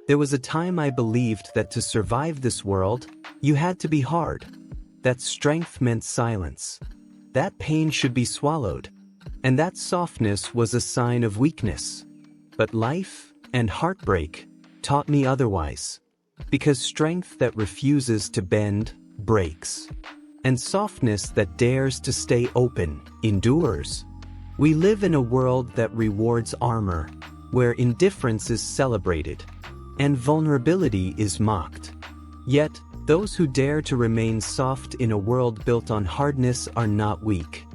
There was a time I believed that to survive this world, you had to be hard. That strength meant silence. That pain should be swallowed. And that softness was a sign of weakness. But life and heartbreak taught me otherwise. Because strength that refuses to bend breaks. And softness that dares to stay open endures. We live in a world that rewards armor, where indifference is celebrated, and vulnerability is mocked. Yet, those who dare to remain soft in a world built on hardness are not weak.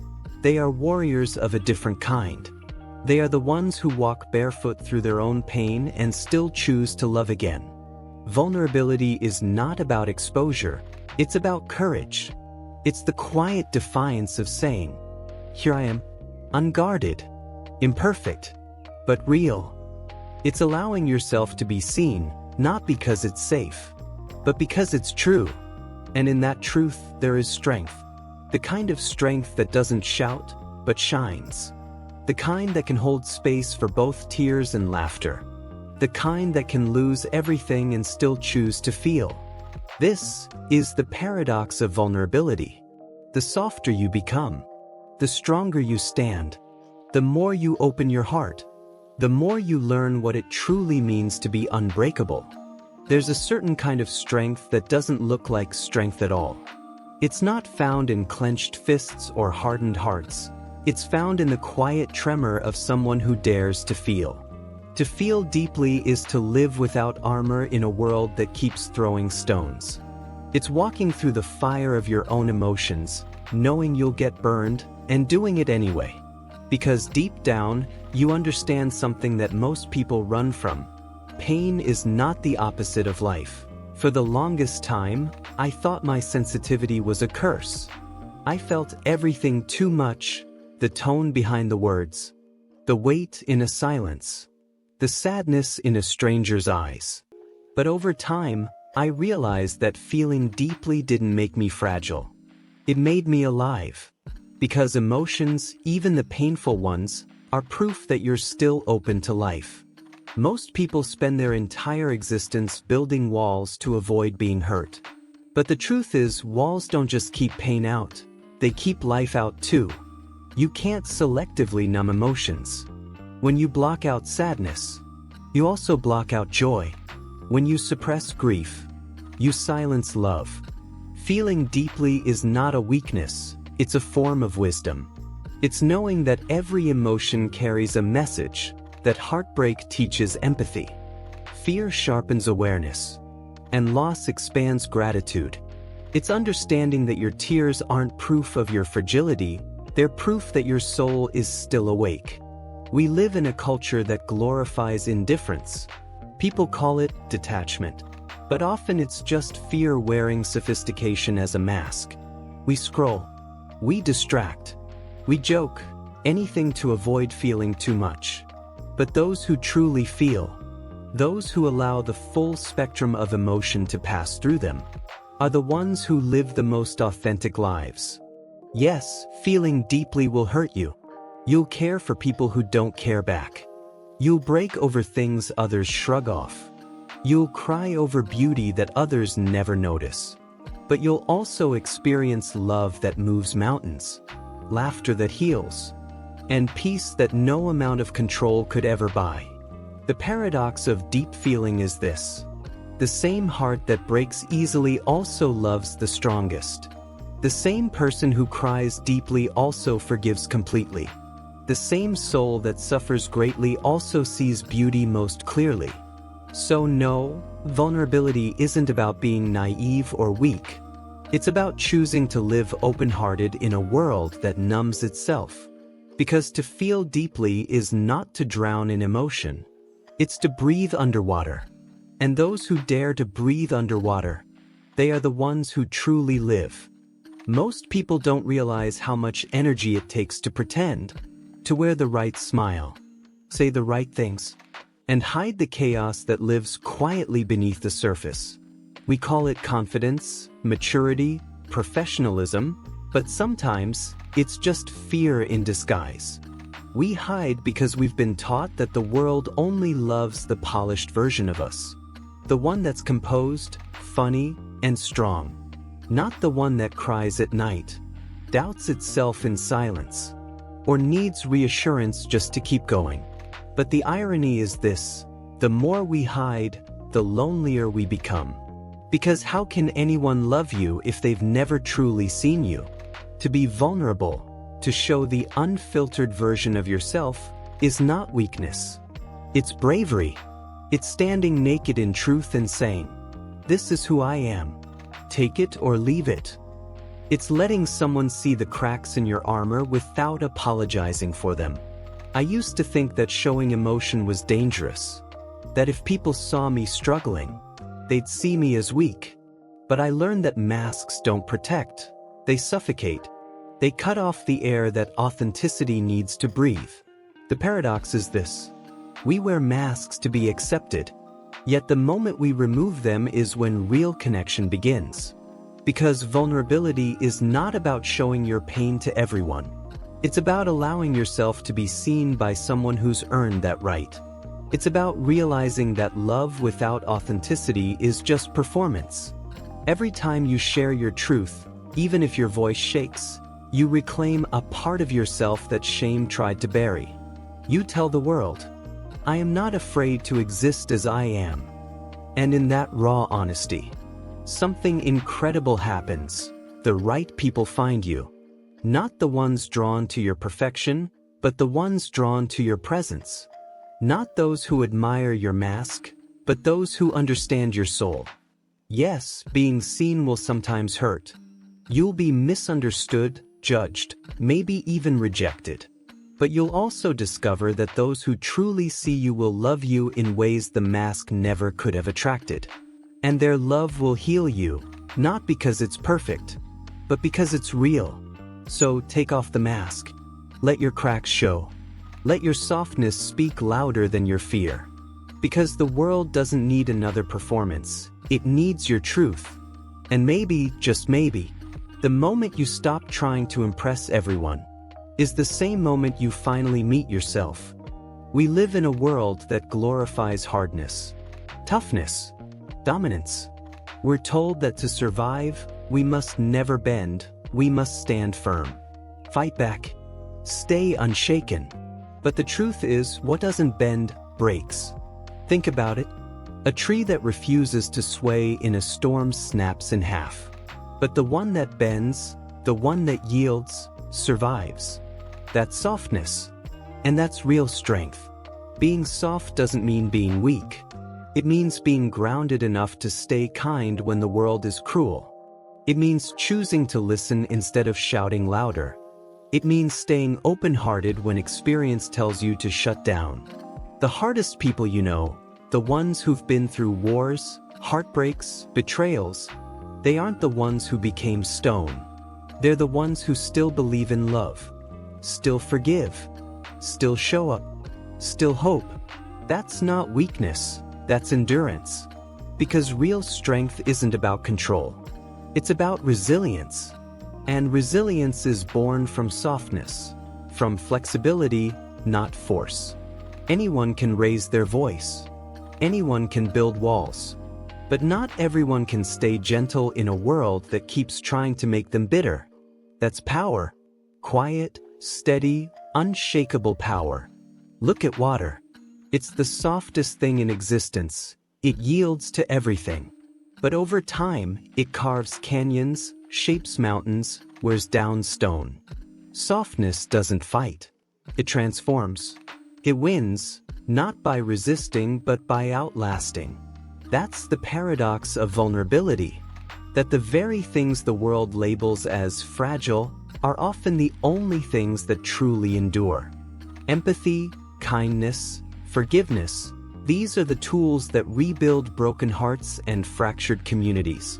They are warriors of a different kind. They are the ones who walk barefoot through their own pain and still choose to love again. Vulnerability is not about exposure, it's about courage. It's the quiet defiance of saying, "Here I am, unguarded, imperfect, but real." It's allowing yourself to be seen, not because it's safe, but because it's true. And in that truth, there is strength. The kind of strength that doesn't shout, but shines. The kind that can hold space for both tears and laughter. The kind that can lose everything and still choose to feel. This is the paradox of vulnerability. The softer you become, the stronger you stand, the more you open your heart, the more you learn what it truly means to be unbreakable. There's a certain kind of strength that doesn't look like strength at all. It's not found in clenched fists or hardened hearts. It's found in the quiet tremor of someone who dares to feel. To feel deeply is to live without armor in a world that keeps throwing stones. It's walking through the fire of your own emotions, knowing you'll get burned, and doing it anyway. Because deep down, you understand something that most people run from. Pain is not the opposite of life. For the longest time, I thought my sensitivity was a curse. I felt everything too much, the tone behind the words, the weight in a silence, the sadness in a stranger's eyes. But over time, I realized that feeling deeply didn't make me fragile. It made me alive. Because emotions, even the painful ones, are proof that you're still open to life. Most people spend their entire existence building walls to avoid being hurt. But the truth is, walls don't just keep pain out, they keep life out too. You can't selectively numb emotions. When you block out sadness, you also block out joy. When you suppress grief, you silence love. Feeling deeply is not a weakness, it's a form of wisdom. It's knowing that every emotion carries a message, that heartbreak teaches empathy. Fear sharpens awareness, and loss expands gratitude. It's understanding that your tears aren't proof of your fragility, they're proof that your soul is still awake. We live in a culture that glorifies indifference. People call it detachment, but often it's just fear wearing sophistication as a mask. We scroll, we distract, we joke, anything to avoid feeling too much. But those who truly feel, those who allow the full spectrum of emotion to pass through them, are the ones who live the most authentic lives. Yes, feeling deeply will hurt you. You'll care for people who don't care back. You'll break over things others shrug off. You'll cry over beauty that others never notice. But you'll also experience love that moves mountains, laughter that heals, and peace that no amount of control could ever buy. The paradox of deep feeling is this: the same heart that breaks easily also loves the strongest. The same person who cries deeply also forgives completely. The same soul that suffers greatly also sees beauty most clearly. So no, vulnerability isn't about being naive or weak. It's about choosing to live open-hearted in a world that numbs itself. Because to feel deeply is not to drown in emotion. It's to breathe underwater. And those who dare to breathe underwater, they are the ones who truly live. Most people don't realize how much energy it takes to pretend, to wear the right smile, say the right things, and hide the chaos that lives quietly beneath the surface. We call it confidence, maturity, professionalism, but sometimes it's just fear in disguise. We hide because we've been taught that the world only loves the polished version of us. The one that's composed, funny, and strong. Not the one that cries at night, doubts itself in silence, or needs reassurance just to keep going. But the irony is this: the more we hide, the lonelier we become. Because how can anyone love you if they've never truly seen you? To be vulnerable, to show the unfiltered version of yourself, is not weakness. It's bravery. It's standing naked in truth and saying, "This is who I am. Take it or leave it." It's letting someone see the cracks in your armor without apologizing for them. I used to think that showing emotion was dangerous, that if people saw me struggling, they'd see me as weak. But I learned that masks don't protect, they suffocate. They cut off the air that authenticity needs to breathe. The paradox is this: we wear masks to be accepted, yet the moment we remove them is when real connection begins. Because vulnerability is not about showing your pain to everyone. It's about allowing yourself to be seen by someone who's earned that right. It's about realizing that love without authenticity is just performance. Every time you share your truth, even if your voice shakes, you reclaim a part of yourself that shame tried to bury. You tell the world, "I am not afraid to exist as I am." And in that raw honesty, something incredible happens. The right people find you. Not the ones drawn to your perfection, but the ones drawn to your presence. Not those who admire your mask, but those who understand your soul. Yes, being seen will sometimes hurt. You'll be misunderstood, judged, maybe even rejected. But you'll also discover that those who truly see you will love you in ways the mask never could have attracted. And their love will heal you, not because it's perfect, but because it's real. So take off the mask. Let your cracks show. Let your softness speak louder than your fear. Because the world doesn't need another performance, it needs your truth. And maybe, just maybe, the moment you stop trying to impress everyone is the same moment you finally meet yourself. We live in a world that glorifies hardness, toughness, dominance. We're told that to survive, we must never bend, we must stand firm. Fight back. Stay unshaken. But the truth is, what doesn't bend, breaks. Think about it. A tree that refuses to sway in a storm snaps in half. But the one that bends, the one that yields, survives. That's softness. And that's real strength. Being soft doesn't mean being weak. It means being grounded enough to stay kind when the world is cruel. It means choosing to listen instead of shouting louder. It means staying open-hearted when experience tells you to shut down. The hardest people you know, the ones who've been through wars, heartbreaks, betrayals, they aren't the ones who became stone. They're the ones who still believe in love, still forgive, still show up, still hope. That's not weakness, that's endurance. Because real strength isn't about control. It's about resilience. And resilience is born from softness, from flexibility, not force. Anyone can raise their voice. Anyone can build walls. But not everyone can stay gentle in a world that keeps trying to make them bitter. That's power. Quiet, steady, unshakable power. Look at water. It's the softest thing in existence. It yields to everything. But over time, it carves canyons, shapes mountains, wears down stone. Softness doesn't fight. It transforms. It wins, not by resisting but by outlasting. That's the paradox of vulnerability. That the very things the world labels as fragile are often the only things that truly endure. Empathy, kindness, forgiveness, these are the tools that rebuild broken hearts and fractured communities.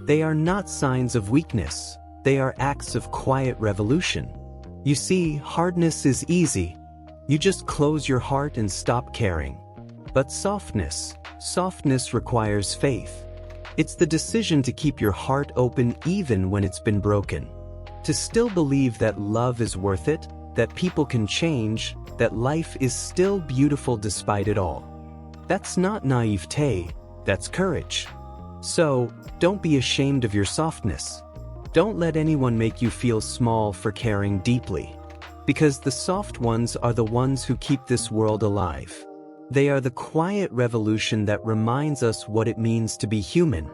They are not signs of weakness, they are acts of quiet revolution. You see, hardness is easy. You just close your heart and stop caring. But softness requires faith. It's the decision to keep your heart open even when it's been broken. To still believe that love is worth it, that people can change, that life is still beautiful despite it all. That's not naivete, That's courage. So, don't be ashamed of your softness. Don't let anyone make you feel small for caring deeply. Because the soft ones are the ones who keep this world alive. They are the quiet revolution that reminds us what it means to be human.